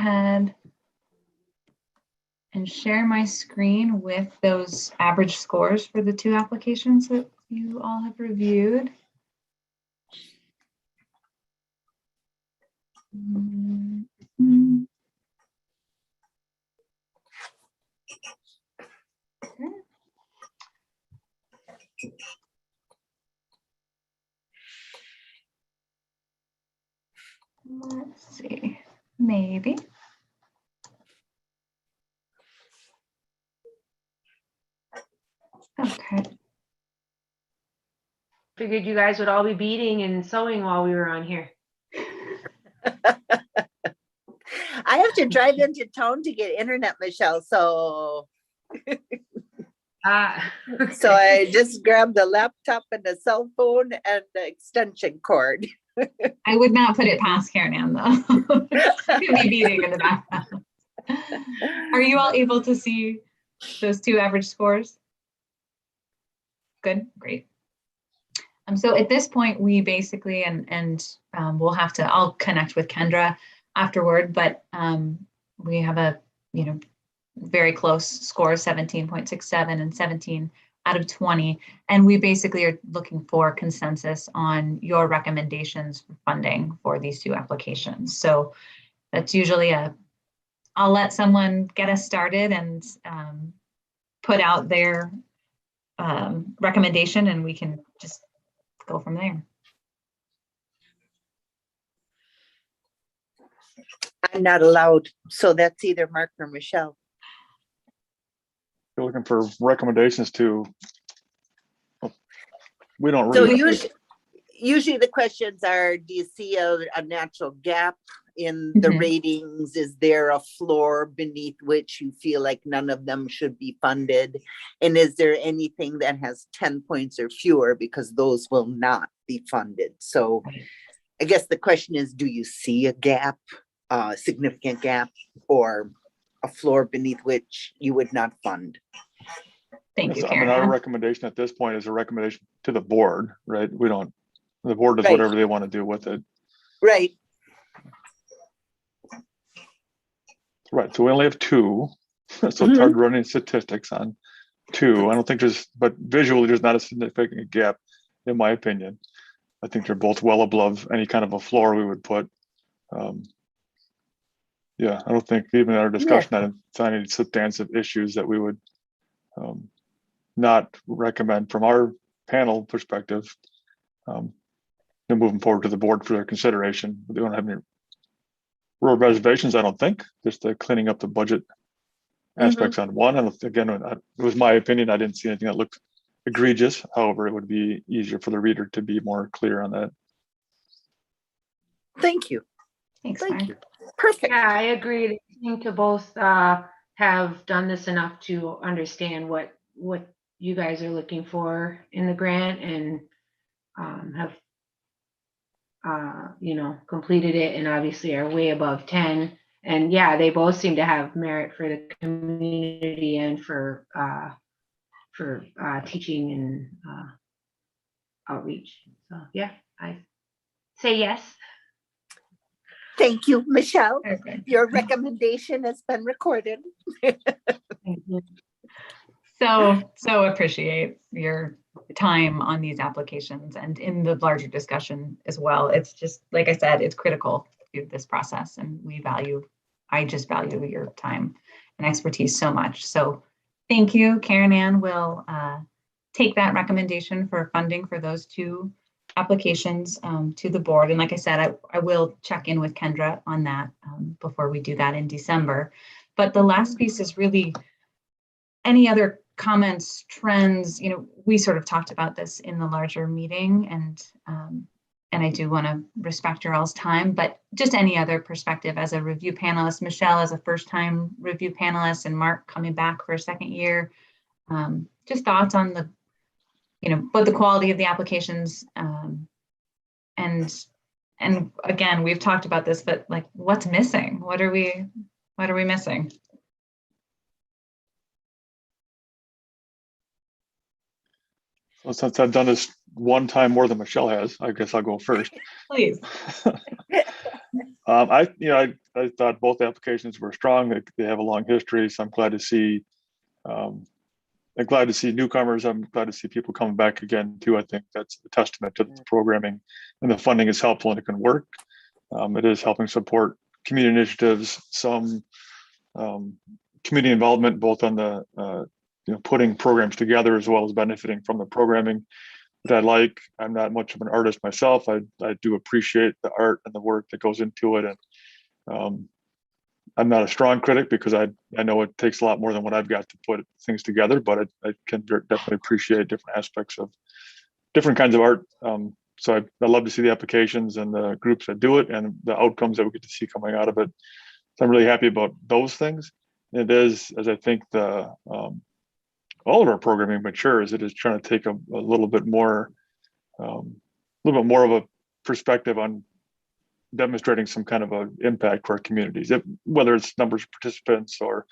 ahead and share my screen with those average scores for the 2 applications that you all have reviewed. Okay. Let's see, maybe. Okay. Figured you guys would all be beading and sewing while we were on here. I have to drive into town to get internet, Michelle. So, Okay. so I just grabbed the laptop and the cell phone and the extension cord. I would not put it past Karen Ann though. She could be beating in the background. Are you all able to see those 2 average scores? Good, great. So at this point, we basically, we'll have to, I'll connect with Kendra afterward, but we have a, very close score, 17.67 and 17 out of 20. And we basically are looking for consensus on your recommendations for funding for these 2 applications. So that's usually I'll let someone get us started and put out their recommendation, and we can just go from there. I'm not allowed. So that's either Mark or Michelle. You're looking for recommendations to, we don't So really. usually the questions are, do you see a natural gap in the ratings? Is there a floor beneath which you feel like none of them should be funded? And is there anything that has 10 points or fewer, because those will not be funded? So I guess the question is, do you see a gap, a significant gap, or a floor beneath which you would not fund? Thank you, I mean, Karen. our recommendation at this point is a recommendation to the board, right? The board does Right. whatever they want to do with it. Right. Right, so we only have 2. So it's hard running statistics on 2. I don't think but visually there's not a significant gap, in my opinion. I think they're both well above any kind of a floor we would put. Yeah, I don't think even our discussion on any substantive issues that we would not recommend from our panel perspective. And moving forward to the board for their consideration. They don't have any real reservations, I don't think. Just the cleaning up the budget aspects on one. And again, it was my opinion. I didn't see anything that looked egregious. However, it would be easier for the reader to be more clear on that. Thank you. Thanks, Thank Mark. you. Perfect. Yeah, I agree. They seem to both have done this enough to understand what you guys are looking for in the grant, and have completed it, and obviously are way above 10. And yeah, they both seem to have merit for the community and for teaching and outreach. So yeah, I say yes. Thank you, Michelle. Okay. Your recommendation has been recorded. Thank you. So appreciate your time on these applications and in the larger discussion as well. It's just, like I said, it's critical to this process, and I just value your time and expertise so much. So thank you. Karen Ann will take that recommendation for funding for those 2 applications to the board. And like I said, I will check in with Kendra on that before we do that in December. But the last piece is really any other comments, trends. We sort of talked about this in the larger meeting, and I do want to respect your all's time, but just any other perspective as a review panelist, Michelle as a first-time review panelist, and Mark coming back for a second year. Just thoughts on the both the quality of the applications, and again, we've talked about this, but like, what's missing? What are we missing? Well, since I've done this one time more than Michelle has, I guess I'll go first. Please. I thought both applications were strong. They have a long history, so I'm glad to see. I'm glad to see newcomers. I'm glad to see people coming back again too. I think that's a testament to the programming, and the funding is helpful and it can work. It is helping support community initiatives, some community involvement, both on the putting programs together as well as benefiting from the programming that I like. I'm not much of an artist myself. I do appreciate the art and the work that goes into it, and I'm not a strong critic because I know it takes a lot more than what I've got to put things together, but I can definitely appreciate different aspects of different kinds of art. So I love to see the applications and the groups that do it and the outcomes that we get to see coming out of it. So I'm really happy about those things. It is, as I think all of our programming matures, it is trying to take a little bit more of a perspective on demonstrating some kind of an impact for our communities, whether it's numbers of participants or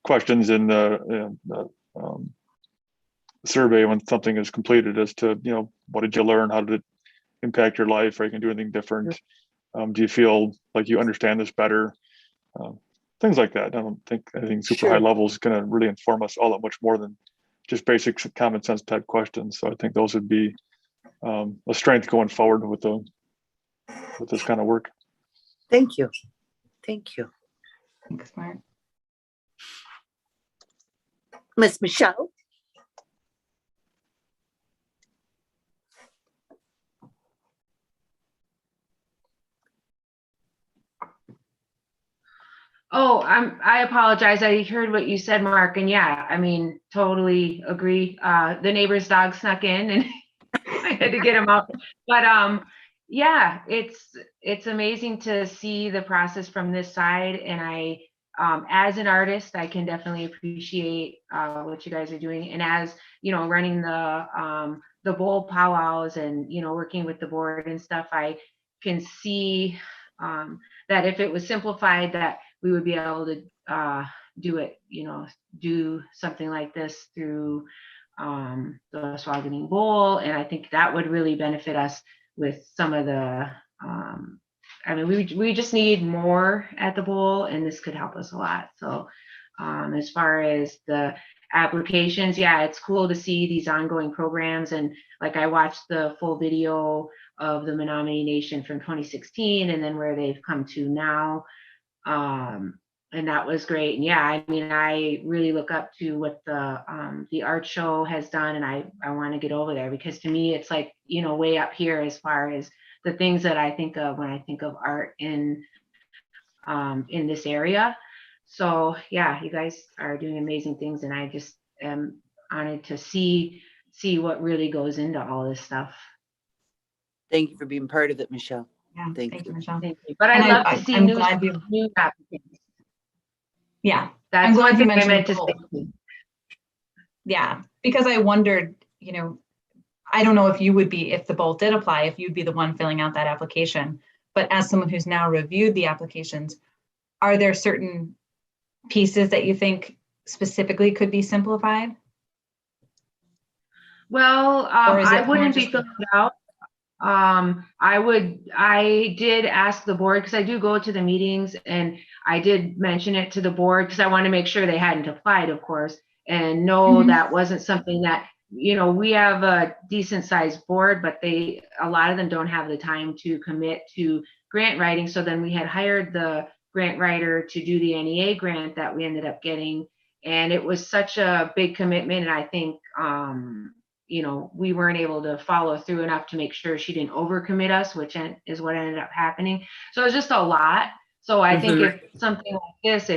questions in the survey when something is completed as to, what did you learn? How did it impact your life? Are you going to do anything different? Do you feel like you understand this better? Things like that. I don't think anything super high level is going to really inform us all that much more than just basic common sense type questions. So I think those would be a strength going forward with this kind of work. Thank you. Thank you. Thanks, Mark. Miss Michelle? Oh, I apologize. I heard what you said, Mark, and yeah, I mean, totally agree. The neighbor's dog snuck in and I had to get him out. But yeah, it's amazing to see the process from this side. And I, as an artist, I can definitely appreciate what you guys are doing. And as running the bowl powwows and working with the board and stuff, I can see that if it was simplified, that we would be able to do it, do something like this through the Swagging Bowl. And I think that would really benefit us with some of the, I mean, we just need more at the bowl, and this could help us a lot. So as far as the applications, yeah, it's cool to see these ongoing programs. And like I watched the full video of the Menominee Nation from 2016 and then where they've come to now. And that was great. And yeah, I mean, I really look up to what the art show has done, and I want to get over there because to me, it's like, way up here as far as the things that I think of when I think of art in this area. So yeah, you guys are doing amazing things, and I just am honored to see what really goes into all this stuff. Thank you for being part of it, Michelle. Yeah, Thank you, Michelle. Thank you. But I'd love to see new applicants. Yeah, That's one thing I meant to say. Yeah, because I wondered, I don't know if you would be, if the bowl did apply, if you'd be the one filling out that application. But as someone who's now reviewed the applications, are there certain pieces that you think specifically could be simplified? Well, I wouldn't be filling it out. I did ask the board because I do go to the meetings, and I did mention it to the board because I want to make sure they hadn't applied, of course, and no, that wasn't something that, we have a decent sized board, but a lot of them don't have the time to commit to grant writing. So then we had hired the grant writer to do the NEA grant that we ended up getting. And it was such a big commitment. And I think, we weren't able to follow through enough to make sure she didn't overcommit us, which is what ended up happening. So it was just a lot. So I think if something like this,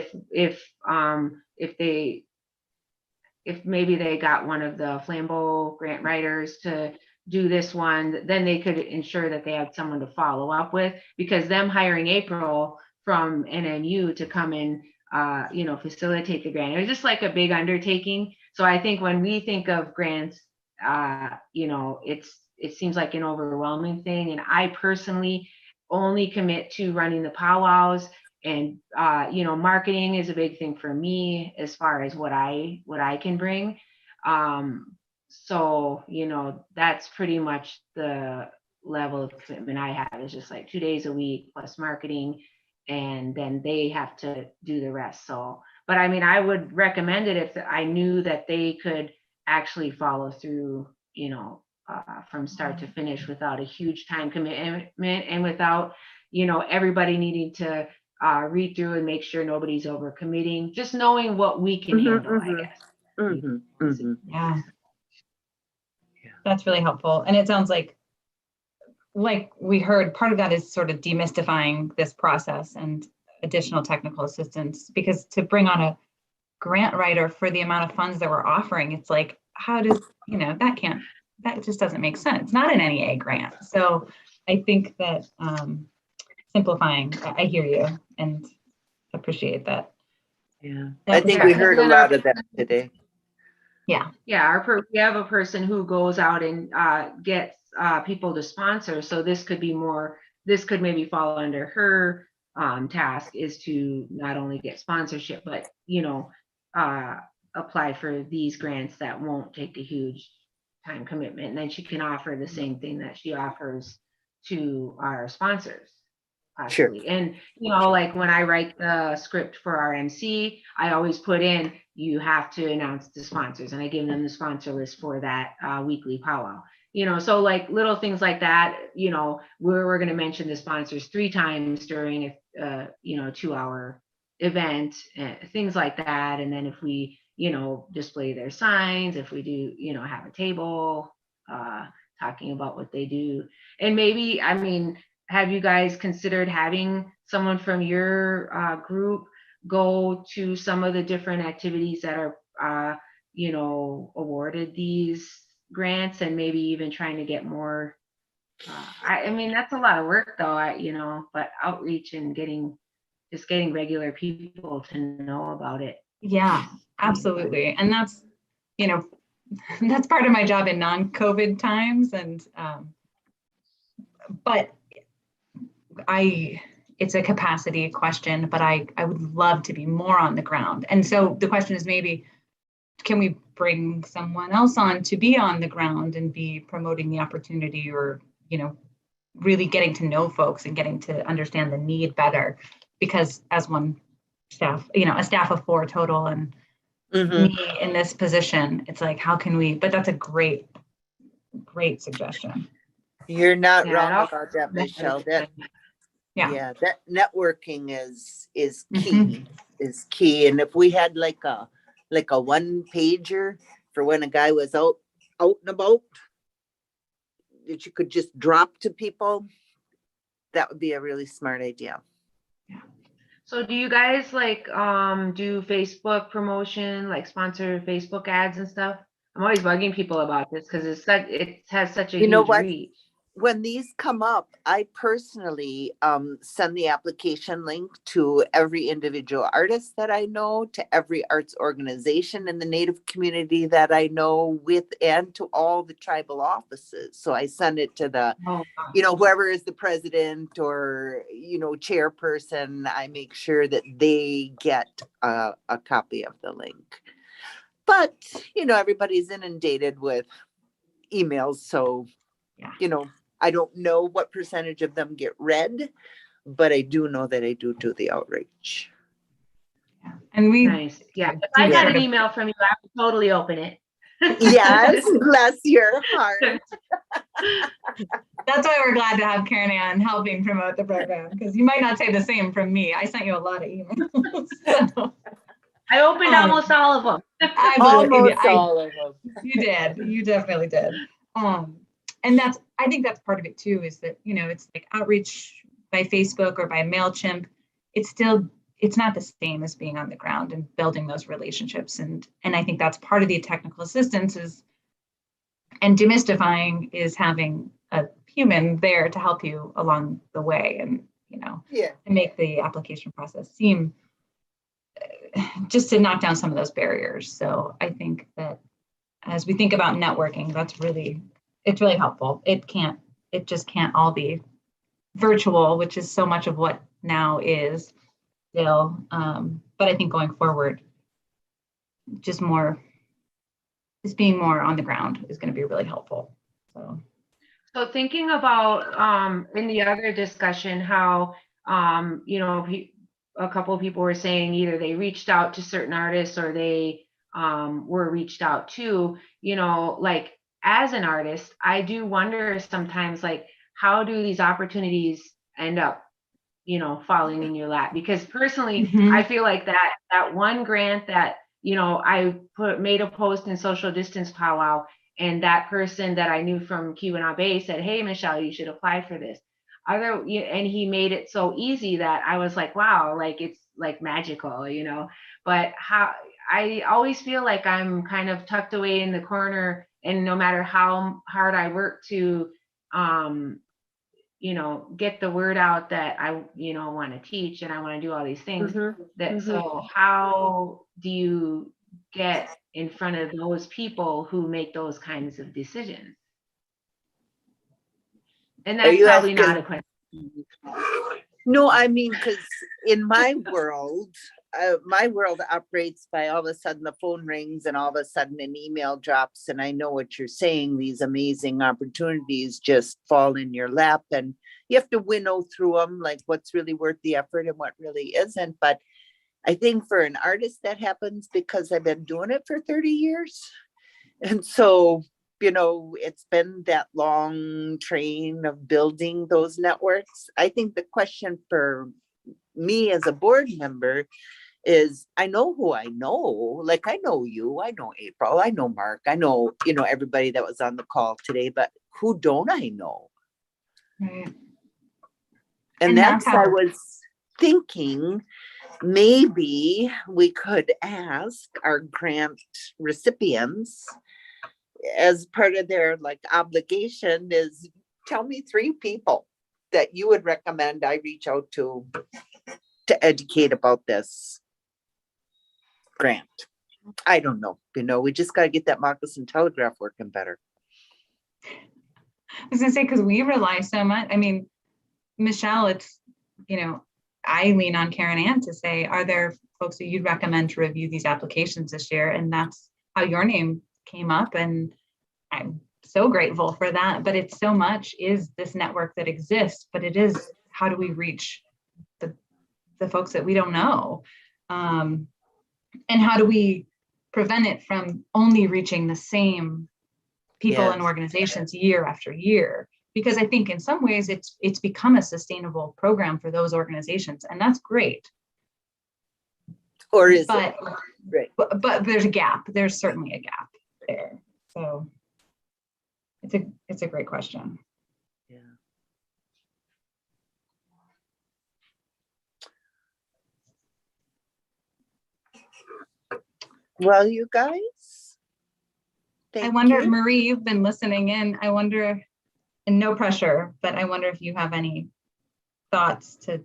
if maybe they got one of the Flambeau grant writers to do this one, then they could ensure that they had someone to follow up with, because them hiring April from NMU to come and facilitate the grant, it was just like a big undertaking. So I think when we think of grants, it seems like an overwhelming thing. And I personally only commit to running the powwows, and marketing is a big thing for me as far as what I can bring. So that's pretty much the level of commitment I have, is just like 2 days a week plus marketing and then they have to do the rest. So, but I mean, I would recommend it if I knew that they could actually follow through, from start to finish without a huge time commitment and without, everybody needing to read through and make sure nobody's over committing, just knowing what we can handle, I guess. Yeah. That's really helpful. And it sounds like we heard, part of that is sort of demystifying this process and additional technical assistance, because to bring on a grant writer for the amount of funds that we're offering, it's like, how does, that just doesn't make sense, not an NEA grant. So I think that simplifying, I hear you and appreciate that. Yeah, I think we heard a lot of that today. Yeah, we have a person who goes out and gets people to sponsor. So this could maybe fall under her task, is to not only get sponsorship, but apply for these grants that won't take a huge time commitment. And then she can offer the same thing that she offers to our sponsors. Possibly. Sure. And like when I write the script for our MC, I always put in, you have to announce the sponsors, and I give them the sponsor list for that weekly powwow. So like little things like that, we're going to mention the sponsors 3 times during a 2-hour event, things like that. And then if we display their signs, if we do have a table talking about what they do, and maybe, I mean, have you guys considered having someone from your group go to some of the different activities that are, awarded these grants, and maybe even trying to get more? I mean, that's a lot of work though, but outreach and getting regular people to know about it. Yeah, absolutely. And that's, that's part of my job in non-COVID times. And, but it's a capacity question, but I would love to be more on the ground. And so the question is, maybe, can we bring someone else on to be on the ground and be promoting the opportunity, or, really getting to know folks and getting to understand the need better? Because as one staff, a staff of 4 total, and me in this position, it's like, how can we, but that's a great suggestion. You're not wrong about that, Michelle. Yeah, that networking is key, is key. And if we had like a 1-pager for when a guy was out and about, that you could just drop to people, that would be a really smart idea. Yeah. So do you guys do Facebook promotion, like sponsor Facebook ads and stuff? I'm always bugging people about this because it has such a huge reach. When these come up, I personally send the application link to every individual artist that I know, to every arts organization in the Native community that I know, and to all the tribal offices. So I send it to the, whoever is the president or, chairperson. I make sure that they get a copy of the link. But, everybody's inundated with emails. So, I don't know what percentage of them get read, but I do know that I do the outreach. Yeah. And nice. Yeah. If I got an email from you, I would totally open it. Yes, bless your heart. That's why we're glad to have Karen Ann helping promote the program, because you might not say the same from me. I sent you a lot of emails. So. I opened almost all of them. Almost all of them. You did. You definitely did. And I think that's part of it too, is that, it's like outreach by Facebook or by MailChimp. It's not the same as being on the ground and building those relationships. And I think that's part of the technical assistance and demystifying is having a human there to help you along the way, and, to make the application process seem just to knock down some of those barriers. So I think that as we think about networking, it's really helpful. It just can't all be virtual, which is so much of what now is still. But I think going forward, just being more on the ground is going to be really helpful. So thinking about in the other discussion, how You know, a couple of people were saying either they reached out to certain artists or they were reached out to, you know, like as an artist, I do wonder sometimes, like, how do these opportunities end up, you know, falling in your lap? Because personally, Mhm. I feel like that one grant that, you know, I made a post in Social Distance Powwow, and that person that I knew from Keweenaw Bay said, "Hey, Michelle, you should apply for this." And he made it so easy that I was like, wow, like it's like magical, you know. But how I always feel like I'm kind of tucked away in the corner, and no matter how hard I work to you know, get the word out that I, you know, want to teach and I want to do all these things. So how do you get in front of those people who make those kinds of decisions? And Are that's you probably not asking? a question. No, I mean, because in my world operates by all of a sudden the phone rings and all of a sudden an email drops, and I know what you're saying. These amazing opportunities just fall in your lap, and you have to winnow through them, like what's really worth the effort and what really isn't. But I think for an artist that happens because I've been doing it for 30 years. And so, you know, it's been that long train of building those networks. I think the question for me as a board member is, I know who I know. Like, I know you, I know April, I know Mark, I know, you know, everybody that was on the call today, but who don't I know? Right. And that's that's I how was thinking maybe we could ask our grant recipients as part of their like obligation is, tell me 3 people that you would recommend I reach out to educate about this grant. I don't know, you know, we just got to get that Moccasin Telegraph working better. I was gonna say, because we rely so much. I mean, Michelle, it's, you know, I lean on Karen Ann to say, are there folks that you'd recommend to review these applications this year? And that's how your name came up. And I'm so grateful for that. But it's so much is this network that exists, but it is, how do we reach the folks that we don't know? And how do we prevent it from only reaching the same people and organizations year after year? Because I think in some ways it's become a sustainable program for those organizations, and that's great. Or is but, it? Right. But there's a gap. There's certainly a gap there. So it's a great question. Yeah. Well, you guys, I wonder, you. Marie, you've been listening in. I wonder, and no pressure, but I wonder if you have any thoughts to,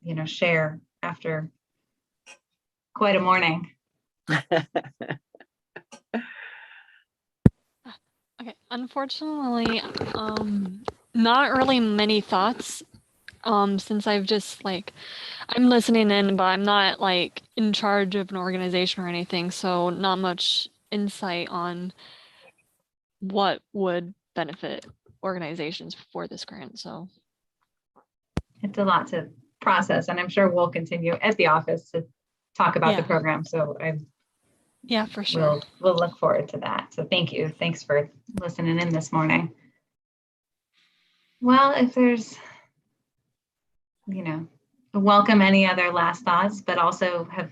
you know, share after quite a morning. Okay, unfortunately, not really many thoughts, since I've just like, I'm listening in, but I'm not like in charge of an organization or anything, so not much insight on what would benefit organizations for this grant, so. It's a lot to process, and I'm sure we'll continue at the office to talk about the Yeah. program. So Yeah, for sure. We'll look forward to that. So thank you. Thanks for listening in this morning. Well, if there's, you know, welcome any other last thoughts, but also have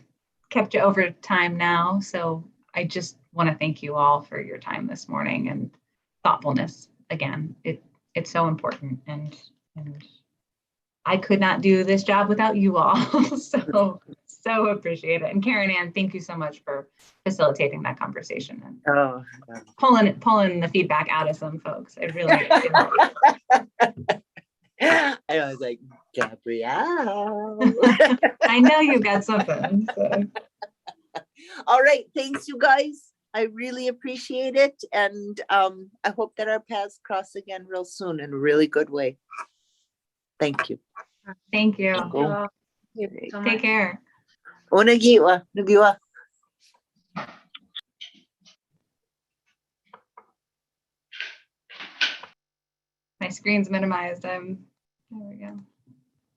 kept you over time now. So I just want to thank you all for your time this morning and thoughtfulness. Again, it's so important, and I could not do this job without you all. So appreciate it. And Karen Ann, thank you so much for facilitating that conversation and pulling the feedback out of some folks. It really I was like, Gabrielle. I know you got something. So. All right. Thanks, you guys. I really appreciate it. And I hope that our paths cross again real soon in a really good way. Thank you. Thank you. Thank you all. Thank you so much. Take care. Onagiwa. Nagiwa. My screen's minimized. There we go.